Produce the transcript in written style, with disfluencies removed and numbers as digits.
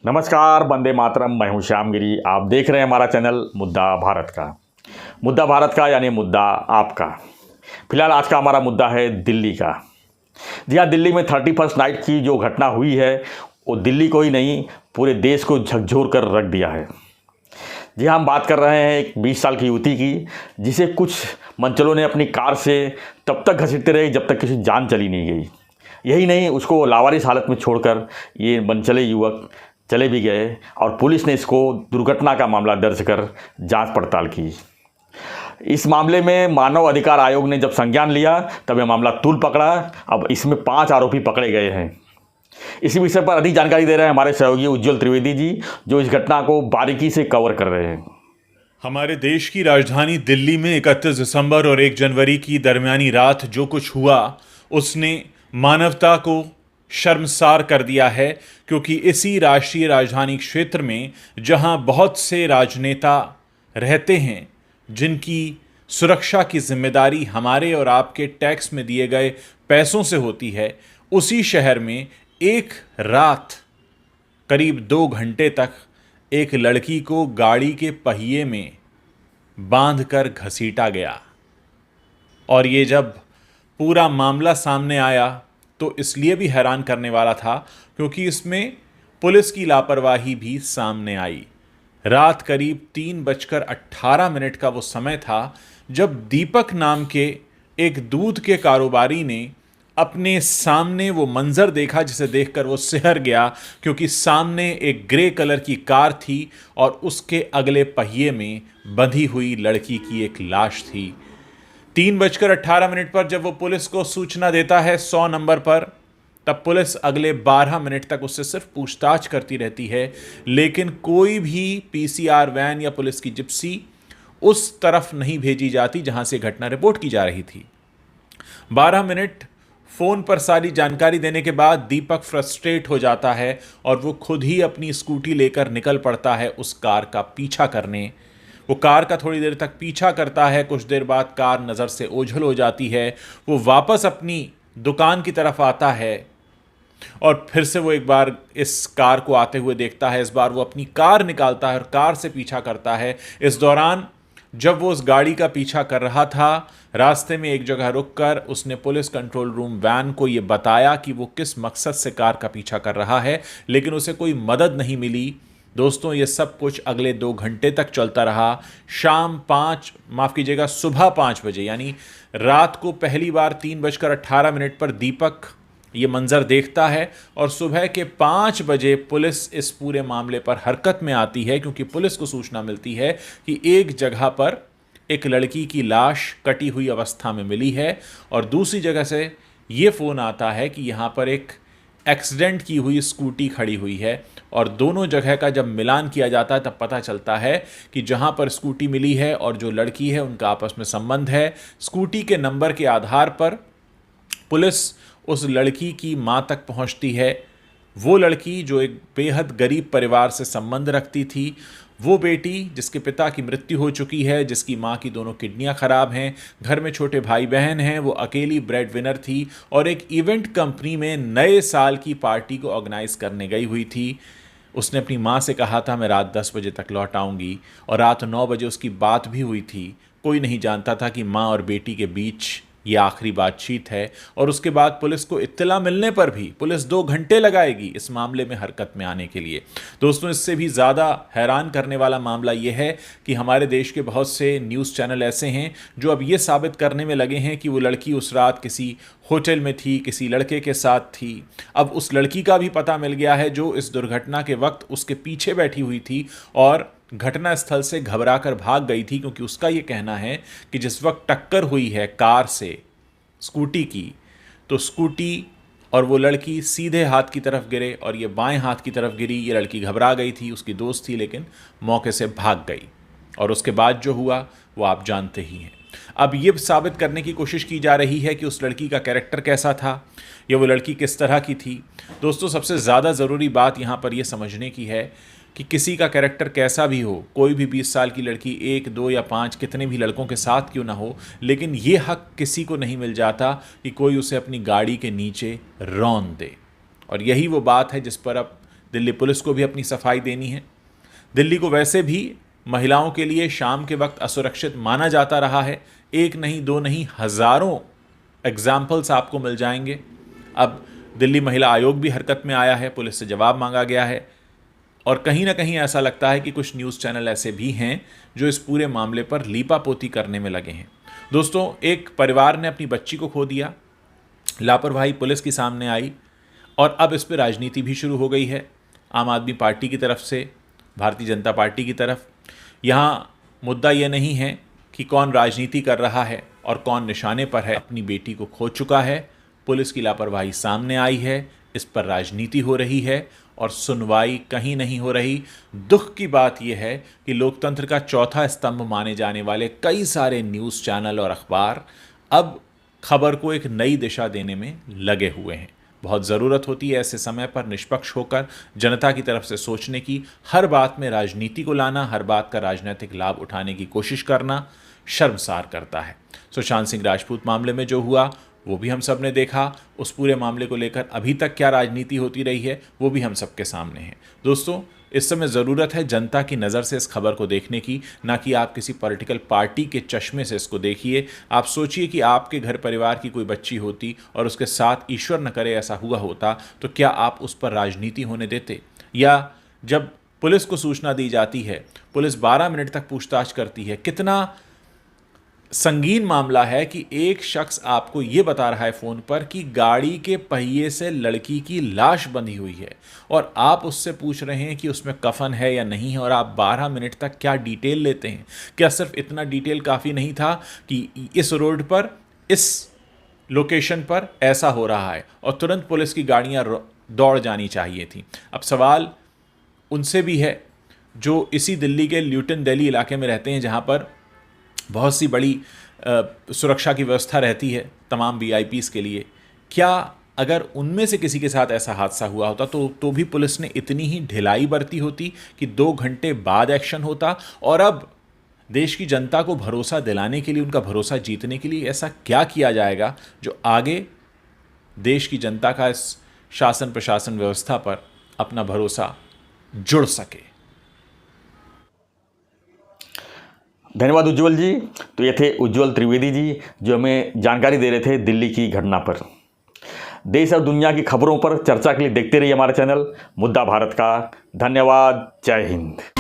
नमस्कार, वंदे मातरम। मैं हूं श्याम गिरी। आप देख रहे हैं हमारा चैनल मुद्दा भारत का। मुद्दा भारत का यानी मुद्दा आपका। फिलहाल आज का हमारा मुद्दा है दिल्ली का। जी हाँ, दिल्ली में 31st नाइट की जो घटना हुई है वो दिल्ली को ही नहीं पूरे देश को झकझोर कर रख दिया है। जी हाँ, हम बात कर रहे हैं एक 20 साल की युवती की, जिसे कुछ मनचलों ने अपनी कार से तब तक घसीटते रहे जब तक किसी जान चली नहीं गई। यही नहीं, उसको लावारिस हालत में छोड़कर ये मनचले युवक चले भी गए और पुलिस ने इसको दुर्घटना का मामला दर्ज कर जांच पड़ताल की। इस मामले में मानव अधिकार आयोग ने जब संज्ञान लिया तब यह मामला तूल पकड़ा। अब इसमें 5 आरोपी पकड़े गए हैं। इसी विषय पर अधिक जानकारी दे रहे हैं हमारे सहयोगी उज्ज्वल त्रिवेदी जी, जो इस घटना को बारीकी से कवर कर रहे हैं। हमारे देश की राजधानी दिल्ली में 31 दिसंबर और 1 जनवरी की दरमियानी रात जो कुछ हुआ उसने मानवता को शर्मसार कर दिया है, क्योंकि इसी राष्ट्रीय राजधानी क्षेत्र में जहां बहुत से राजनेता रहते हैं जिनकी सुरक्षा की जिम्मेदारी हमारे और आपके टैक्स में दिए गए पैसों से होती है, उसी शहर में एक रात करीब 2 घंटे तक एक लड़की को गाड़ी के पहिए में बांधकर घसीटा गया। और ये जब पूरा मामला सामने आया तो इसलिए भी हैरान करने वाला था क्योंकि इसमें पुलिस की लापरवाही भी सामने आई। रात करीब 3:18 का वो समय था जब दीपक नाम के एक दूध के कारोबारी ने अपने सामने वो मंजर देखा जिसे देखकर वो सिहर गया, क्योंकि सामने एक ग्रे कलर की कार थी और उसके अगले पहिए में बंधी हुई लड़की की एक लाश थी। 3:18 पर जब वो पुलिस को सूचना देता है 100 नंबर पर, तब पुलिस अगले 12 मिनट तक उससे सिर्फ पूछताछ करती रहती है, लेकिन कोई भी पीसीआर वैन या पुलिस की जिप्सी उस तरफ नहीं भेजी जाती जहां से घटना रिपोर्ट की जा रही थी। 12 मिनट फोन पर सारी जानकारी देने के बाद दीपक फ्रस्ट्रेट हो जाता है और वो खुद ही अपनी स्कूटी लेकर निकल पड़ता है उस कार का पीछा करने। वो कार का थोड़ी देर तक पीछा करता है, कुछ देर बाद कार नज़र से ओझल हो जाती है। वो वापस अपनी दुकान की तरफ आता है और फिर से वो एक बार इस कार को आते हुए देखता है। इस बार वो अपनी कार निकालता है और कार से पीछा करता है। इस दौरान जब वो उस गाड़ी का पीछा कर रहा था, रास्ते में एक जगह रुककर उसने पुलिस कंट्रोल रूम वैन को ये बताया कि वो किस मकसद से कार का पीछा कर रहा है, लेकिन उसे कोई मदद नहीं मिली। दोस्तों, ये सब कुछ अगले 2 घंटे तक चलता रहा। सुबह 5 बजे यानी रात को पहली बार 3:18 पर दीपक ये मंजर देखता है और सुबह के 5 बजे पुलिस इस पूरे मामले पर हरकत में आती है, क्योंकि पुलिस को सूचना मिलती है कि एक जगह पर एक लड़की की लाश कटी हुई अवस्था में मिली है और दूसरी जगह से ये फ़ोन आता है कि यहाँ पर एक एक्सीडेंट की हुई स्कूटी खड़ी हुई है। और दोनों जगह का जब मिलान किया जाता है तब पता चलता है कि जहाँ पर स्कूटी मिली है और जो लड़की है उनका आपस में संबंध है। स्कूटी के नंबर के आधार पर पुलिस उस लड़की की मां तक पहुंचती है। वो लड़की जो एक बेहद गरीब परिवार से संबंध रखती थी, वो बेटी जिसके पिता की मृत्यु हो चुकी है, जिसकी मां की दोनों किडनियां खराब हैं, घर में छोटे भाई बहन हैं, वो अकेली ब्रेड विनर थी और एक इवेंट कंपनी में नए साल की पार्टी को ऑर्गेनाइज करने गई हुई थी। उसने अपनी मां से कहा था मैं रात 10 बजे तक लौट आऊँगी और रात 9 बजे उसकी बात भी हुई थी। कोई नहीं जानता था कि मां और बेटी के बीच ये आखिरी बातचीत है। और उसके बाद पुलिस को इत्तला मिलने पर भी पुलिस 2 घंटे लगाएगी इस मामले में हरकत में आने के लिए। दोस्तों, इससे भी ज़्यादा हैरान करने वाला मामला ये है कि हमारे देश के बहुत से न्यूज़ चैनल ऐसे हैं जो अब ये साबित करने में लगे हैं कि वो लड़की उस रात किसी होटल में थी, किसी लड़के के साथ थी। अब उस लड़की का भी पता मिल गया है जो इस दुर्घटना के वक्त उसके पीछे बैठी हुई थी और घटना स्थल से घबराकर भाग गई थी, क्योंकि उसका ये कहना है कि जिस वक्त टक्कर हुई है कार से स्कूटी की, तो स्कूटी और वो लड़की सीधे हाथ की तरफ गिरे और ये बाएं हाथ की तरफ गिरी। ये लड़की घबरा गई थी, उसकी दोस्त थी, लेकिन मौके से भाग गई। और उसके बाद जो हुआ वो आप जानते ही हैं। अब ये साबित करने की कोशिश की जा रही है कि उस लड़की का कैरेक्टर कैसा था या वो लड़की किस तरह की थी। दोस्तों, सबसे ज़्यादा ज़रूरी बात यहाँ पर यह समझने की है कि किसी का कैरेक्टर कैसा भी हो, कोई भी 20 साल की लड़की 1, 2 या 5 कितने भी लड़कों के साथ क्यों ना हो, लेकिन ये हक किसी को नहीं मिल जाता कि कोई उसे अपनी गाड़ी के नीचे रौंद दे। और यही वो बात है जिस पर अब दिल्ली पुलिस को भी अपनी सफाई देनी है। दिल्ली को वैसे भी महिलाओं के लिए शाम के वक्त असुरक्षित माना जाता रहा है। एक नहीं, दो नहीं, हज़ारों एग्जाम्पल्स आपको मिल जाएंगे। अब दिल्ली महिला आयोग भी हरकत में आया है, पुलिस से जवाब मांगा गया है और कहीं ना कहीं ऐसा लगता है कि कुछ न्यूज़ चैनल ऐसे भी हैं जो इस पूरे मामले पर लीपापोती करने में लगे हैं। दोस्तों, एक परिवार ने अपनी बच्ची को खो दिया, लापरवाही पुलिस की सामने आई और अब इस पर राजनीति भी शुरू हो गई है आम आदमी पार्टी की तरफ से, भारतीय जनता पार्टी की तरफ। यहाँ मुद्दा ये नहीं है कि कौन राजनीति कर रहा है और कौन निशाने पर है। अपनी बेटी को खो चुका है, पुलिस की लापरवाही सामने आई है, इस पर राजनीति हो रही है और सुनवाई कहीं नहीं हो रही। दुख की बात यह है कि लोकतंत्र का चौथा स्तंभ माने जाने वाले कई सारे न्यूज़ चैनल और अखबार अब खबर को एक नई दिशा देने में लगे हुए हैं। बहुत ज़रूरत होती है ऐसे समय पर निष्पक्ष होकर जनता की तरफ से सोचने की। हर बात में राजनीति को लाना, हर बात का राजनीतिक लाभ उठाने की कोशिश करना शर्मसार करता है। सुशांत सिंह राजपूत मामले में जो हुआ वो भी हम सब ने देखा। उस पूरे मामले को लेकर अभी तक क्या राजनीति होती रही है वो भी हम सबके सामने है। दोस्तों, इस समय ज़रूरत है जनता की नज़र से इस खबर को देखने की, ना कि आप किसी पॉलिटिकल पार्टी के चश्मे से इसको देखिए। आप सोचिए कि आपके घर परिवार की कोई बच्ची होती और उसके साथ ईश्वर न करे ऐसा हुआ होता, तो क्या आप उस पर राजनीति होने देते? या जब पुलिस को सूचना दी जाती है, पुलिस 12 मिनट तक पूछताछ करती है, कितना संगीन मामला है कि एक शख्स आपको ये बता रहा है फ़ोन पर कि गाड़ी के पहिए से लड़की की लाश बंधी हुई है और आप उससे पूछ रहे हैं कि उसमें कफन है या नहीं है, और आप 12 मिनट तक क्या डिटेल लेते हैं? क्या सिर्फ इतना डिटेल काफ़ी नहीं था कि इस रोड पर, इस लोकेशन पर ऐसा हो रहा है और तुरंत पुलिस की गाड़ियां दौड़ जानी चाहिए थी? अब सवाल उनसे भी है जो इसी दिल्ली के ल्यूटन दिल्ली इलाके में रहते हैं, जहां पर बहुत सी बड़ी सुरक्षा की व्यवस्था रहती है तमाम वीआईपीज़ के लिए। क्या अगर उनमें से किसी के साथ ऐसा हादसा हुआ होता तो भी पुलिस ने इतनी ही ढिलाई बरती होती कि 2 घंटे बाद एक्शन होता? और अब देश की जनता को भरोसा दिलाने के लिए, उनका भरोसा जीतने के लिए ऐसा क्या किया जाएगा जो आगे देश की जनता का इस शासन प्रशासन व्यवस्था पर अपना भरोसा जुड़ सके? धन्यवाद उज्ज्वल जी। तो ये थे उज्ज्वल त्रिवेदी जी जो हमें जानकारी दे रहे थे दिल्ली की घटना पर। देश और दुनिया की खबरों पर चर्चा के लिए देखते रहिए हमारा चैनल मुद्दा भारत का। धन्यवाद। जय हिंद।